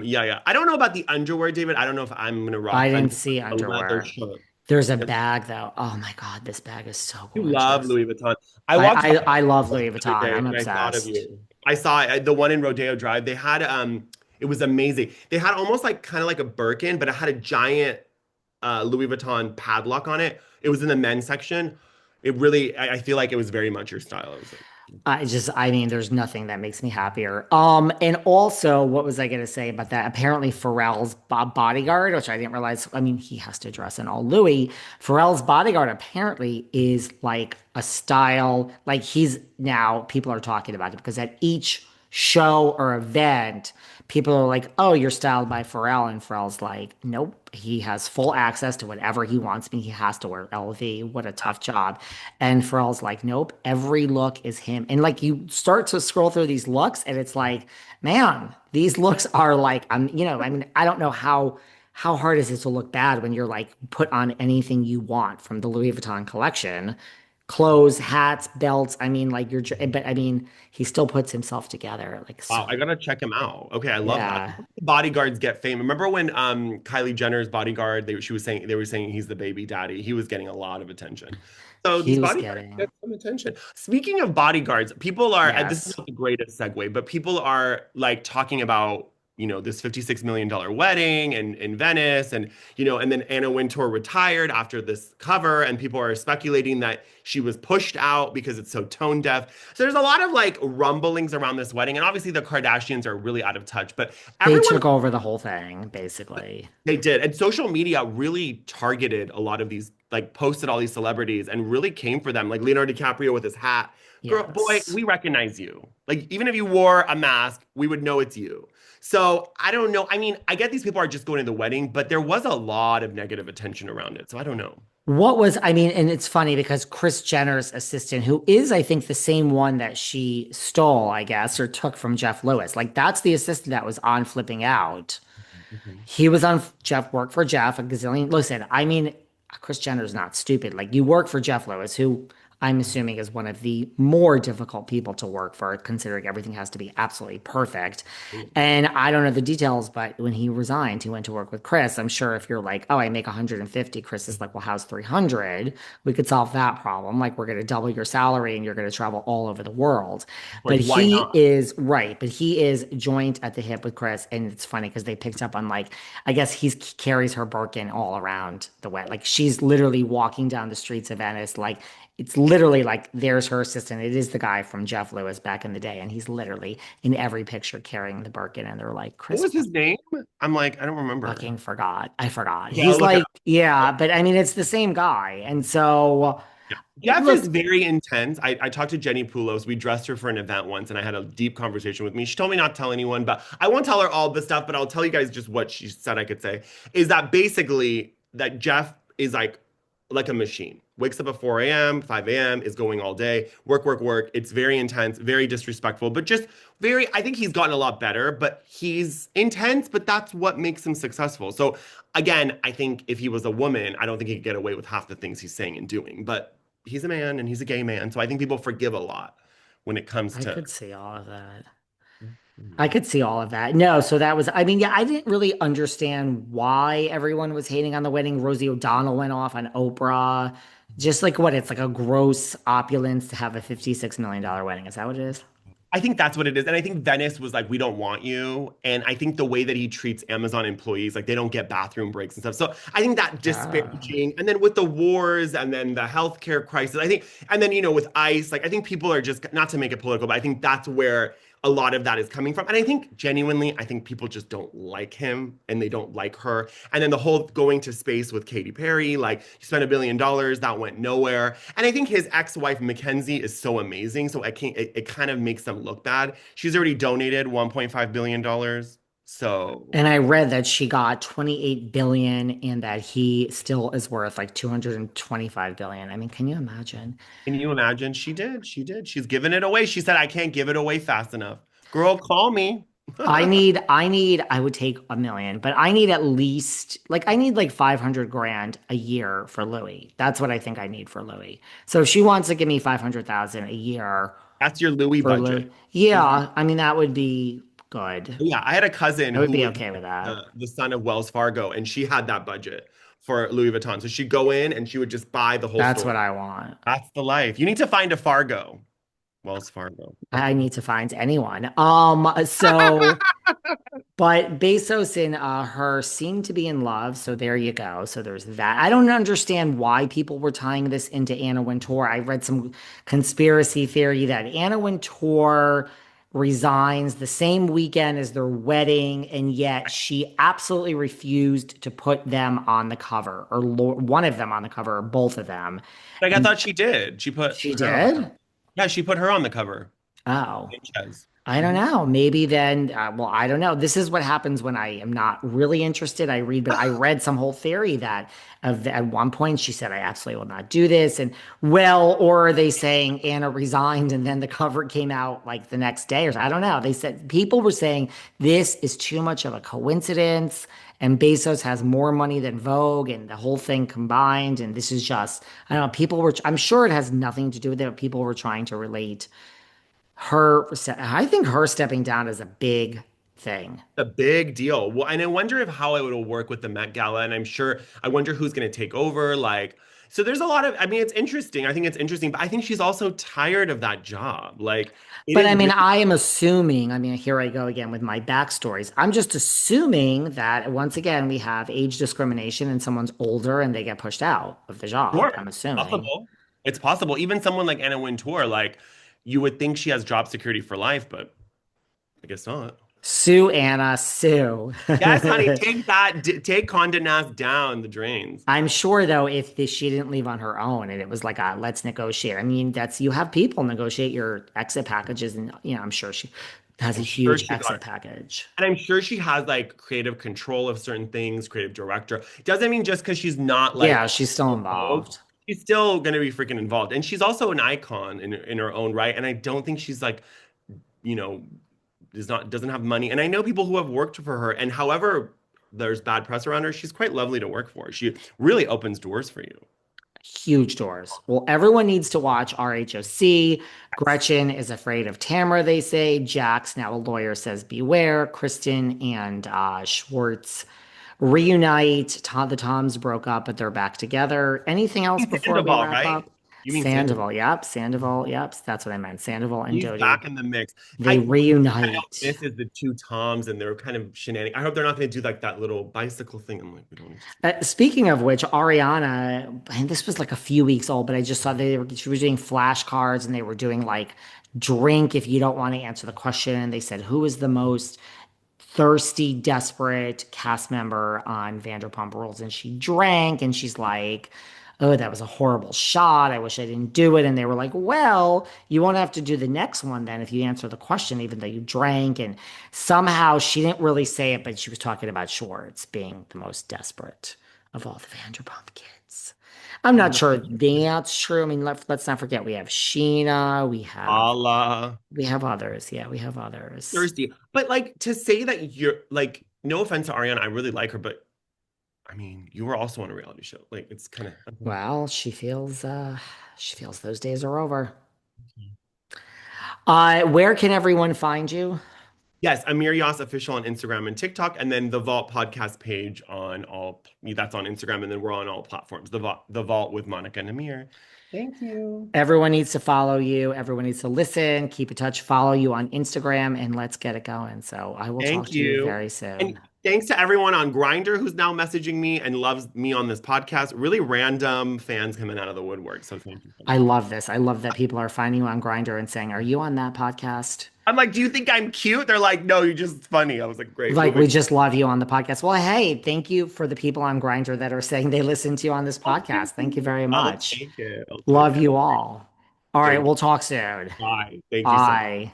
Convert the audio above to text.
Yeah. I don't know about the underwear, David. I don't know if I'm gonna I rock didn't see a leather underwear. shirt. There's a bag though. Oh my God, this bag is so You love gorgeous. Louis Vuitton. I I walked by I, I love the Louis other Vuitton. day I'm and I thought of obsessed. you. I saw it, the one in Rodeo Drive. They had it was amazing. They had almost like kind of like a Birkin, but it had a giant Louis Vuitton padlock on it. It was in the men's section. It really, I feel like it was very much your style. I was like, I mean, there's nothing that makes me happier. And also, what was I going to say about that? Apparently, Pharrell's bodyguard, which I didn't realize. I mean, he has to dress in all Louis. Pharrell's bodyguard apparently is like a style. Like he's now people are talking about it because at each show or event, people are like, "Oh, you're styled by Pharrell," and Pharrell's like, "Nope." He has full access to whatever he wants. I mean, he has to wear LV. What a tough job. And Pharrell's like, nope, every look is him. And like you start to scroll through these looks, and it's like, man, these looks are like, I mean, I don't know how hard is it to look bad when you're like put on anything you want from the Louis Vuitton collection, clothes, hats, belts. I mean, like but I mean, he still puts himself together like wow, I so. gotta check him out. Okay, I love that. Yeah, Bodyguards get fame. Remember when Kylie Jenner's bodyguard, they were saying he's the baby daddy. He was getting a lot of attention. So these he was bodyguards get getting, some attention. Speaking of bodyguards, people are, and this is yes. not the greatest segue, but people are like talking about, this $56 million wedding in Venice and, and then Anna Wintour retired after this cover and people are speculating that she was pushed out because it's so tone deaf. So there's a lot of like rumblings around this wedding and obviously the Kardashians are really out of touch, but They everyone took over the whole thing, basically. they did. And social media really targeted a lot of these, like posted all these celebrities and really came for them. Like Leonardo DiCaprio with his hat. Girl, boy, Yes. we recognize you. Like even if you wore a mask, we would know it's you. So I don't know. I mean, I get these people are just going to the wedding, but there was a lot of negative attention around it. So I don't know. I mean, and it's funny because Kris Jenner's assistant, who is, I think, the same one that she stole, I guess, or took from Jeff Lewis, like that's the assistant that was on Flipping Out. Mhm. He was on Jeff, worked for Jeff a gazillion. Listen, I mean, Kris Jenner's not stupid. Like you work for Jeff Lewis, who I'm assuming is one of the more difficult people to work for, considering everything has to be absolutely perfect. And I don't know the details, but when he resigned, he went to work with Kris. I'm sure if you're like, oh, I make 150, Kris is like, well, how's 300? We could solve that problem. Like, we're going to double your salary and you're going to travel all over the world. Of But course, why he not? is right. But he is joint at the hip with Kris. And it's funny because they picked up on like, I guess he carries her Birkin all around the way. Like, she's literally walking down the streets of Venice, like, it's literally like there's her assistant. It is the guy from Jeff Lewis back in the day, and he's literally in every picture carrying the Birkin. And they're like, What Chris was his name? I'm like, I don't remember. fucking forgot. I forgot. Okay, I'll He's look it like, up. yeah, but I mean, it's the same guy. And so, Yeah. Jeff is look, very intense. I talked to Jenny Poulos. We dressed her for an event once, and I had a deep conversation with me. She told me not to tell anyone, but I won't tell her all the stuff, but I'll tell you guys just what she said I could say. Is that basically that Jeff is like a machine. Wakes up at 4 a.m., 5 a.m., is going all day, work, work, work. It's very intense, very disrespectful, but just very, I think he's gotten a lot better, but he's intense, but that's what makes him successful. So again, I think if he was a woman, I don't think he could get away with half the things he's saying and doing. But he's a man and he's a gay man. So I think people forgive a lot when it comes I to. could see all of that. I could see all of that. No, so that was, I mean, yeah, I didn't really understand why everyone was hating on the wedding. Rosie O'Donnell went off on Oprah. Just like what? It's like a gross opulence to have a $56 million wedding. Is that what it is? I think that's what it is. And I think Venice was like, we don't want you. And I think the way that he treats Amazon employees, like they don't get bathroom breaks and stuff. So I think that Oh. disparaging, and then with the wars and then the healthcare crisis, I think, and then, with ICE, like I think people are just, not to make it political, but I think that's where a lot of that is coming from. And I think genuinely, I think people just don't like him and they don't like her. And then the whole going to space with Katy Perry, like he spent $1 billion, that went nowhere. And I think his ex-wife Mackenzie is so amazing. So I can't, it kind of makes them look bad. She's already donated $1.5 billion. So And I read that she got 28 billion and that he still is worth like 225 billion. I mean, can you imagine? can you imagine? She did. She did. She's given it away. She said, I can't give it away fast enough. Girl, call me. I would take a million, but I need at least like I need like 500 grand a year for Louis. That's what I think I need for Louis. So if she wants to give me 500,000 a year That's your Louis for Louis, budget. Mhm. yeah, I mean that would be Good. Yeah, I had a cousin I would who be was okay with that. the son of Wells Fargo, and she had that budget for Louis Vuitton. So she'd go in and she would just buy the whole That's store. what I want. That's the life. You need to find a Fargo, Wells Fargo. I need to find anyone. But Bezos and her seem to be in love, so there you go. So there's that. I don't understand why people were tying this into Anna Wintour. I read some conspiracy theory that Anna Wintour resigns the same weekend as their wedding, and yet she absolutely refused to put them on the cover, or one of them on the cover, or both of them. Like I And thought she did. She put she her on the cover. did? Yeah, she put her on the cover. Oh. Sanchez. I don't Mhm. know. Maybe then, well, I don't know. This is what happens when I am not really interested. I read, but I read some whole theory that at one point she said, I absolutely will not do this. And well, or are they saying Anna resigned and then the cover came out like the next day or so? I don't know. They said people were saying this is too much of a coincidence and Bezos has more money than Vogue and the whole thing combined. And this is just, I don't know. I'm sure it has nothing to do with it, but people were trying to relate I think her stepping down is a big thing. A big deal. Well, and I wonder if how it will work with the Met Gala. And I'm sure, I wonder who's going to take over. Like, so there's a lot of, I mean, it's interesting. I think it's interesting, but I think she's also tired of that job. Like, it But is I mean, really, I am assuming, I mean, here I go again with my backstories. I'm just assuming that once again, we have age discrimination and someone's older and they get pushed out of the job. sure, I'm assuming. possible. It's possible. Even someone like Anna Wintour, like, you would think she has job security for life, but I guess not. Sue Anna, sue. Yes, honey, take that, take Condé Nast down the drains. I'm sure though, if she didn't leave on her own and it was like a let's negotiate. I mean, that's you have people negotiate your exit packages, and I'm sure she has a I'm sure huge she got exit it. package. And I'm sure she has like creative control of certain things, creative director. Doesn't mean just because she's not like Yeah, she's still involved, involved. she's still gonna be freaking involved. And she's also an icon in her own right. And I don't think she's like, you know, doesn't have money. And I know people who have worked for her, and however there's bad press around her, she's quite lovely to work for. She really opens doors for you. Huge doors. Well, everyone needs to watch RHOC. Gretchen is afraid of Tamra, they say. Jax, now a lawyer, says beware. Kristen and Schwartz reunite. The Toms broke up, but they're back together. Anything else before we Sandoval, wrap right? up? You mean Sandoval? Sandoval, yep. Sandoval, yep. That's what I meant. Sandoval and He's Doute. back in the mix. They I know reunite. this is the two Toms and they're kind of shenanigans. I hope they're not going to do like that little bicycle thing. I'm like, we don't need to see Speaking of which, Ariana, and this was like a few weeks old, but I just saw she was doing flashcards and they were doing like drink if you don't want to answer the question. They said, who is the most thirsty, desperate cast member on Vanderpump Rules? And she drank and she's like, oh, that was a horrible shot. I wish I didn't do it. And they were like, well, you won't have to do the next one then if you answer the question, even though you drank. And somehow she didn't really say it, but she was talking about Schwartz being the most desperate of all the Vanderpump kids. I'm not sure that's true. I mean, let's not forget we have Sheena, Allah. we have others. Yeah, we have others. Thirsty. But like to say that you're like, no offense to Ariana, I really like her, but I mean, you were also on a reality show. Like it's kind of Well, she feels those days are over. Where can everyone find you? yes, Amir Yas official on Instagram and TikTok, and then the Vault podcast page on all that's on Instagram, and then we're on all platforms. The Vault with Monica and Amir. Thank you. Everyone needs to follow you. Everyone needs to listen, keep in touch, follow you on Instagram, and let's get it going. So I will talk Thank to you you. very soon. And thanks to everyone on Grinder who's now messaging me and loves me on this podcast. Really random fans coming out of the woodwork. So thank you so I much. love this. I love that people are finding you on Grinder and saying, "Are you on that podcast?" I'm like, do you think I'm cute? They're like, no, you're just funny. I was like, great. Like, Moving. we just love you on the podcast. Well, hey, thank you for the people on Grinder that are saying they listen to you on this Oh, thank podcast. Thank you you. very I'll much. take it. I'll take Love it. you all. All right, Thank you. we'll talk soon. Bye. Thank you so much. Bye.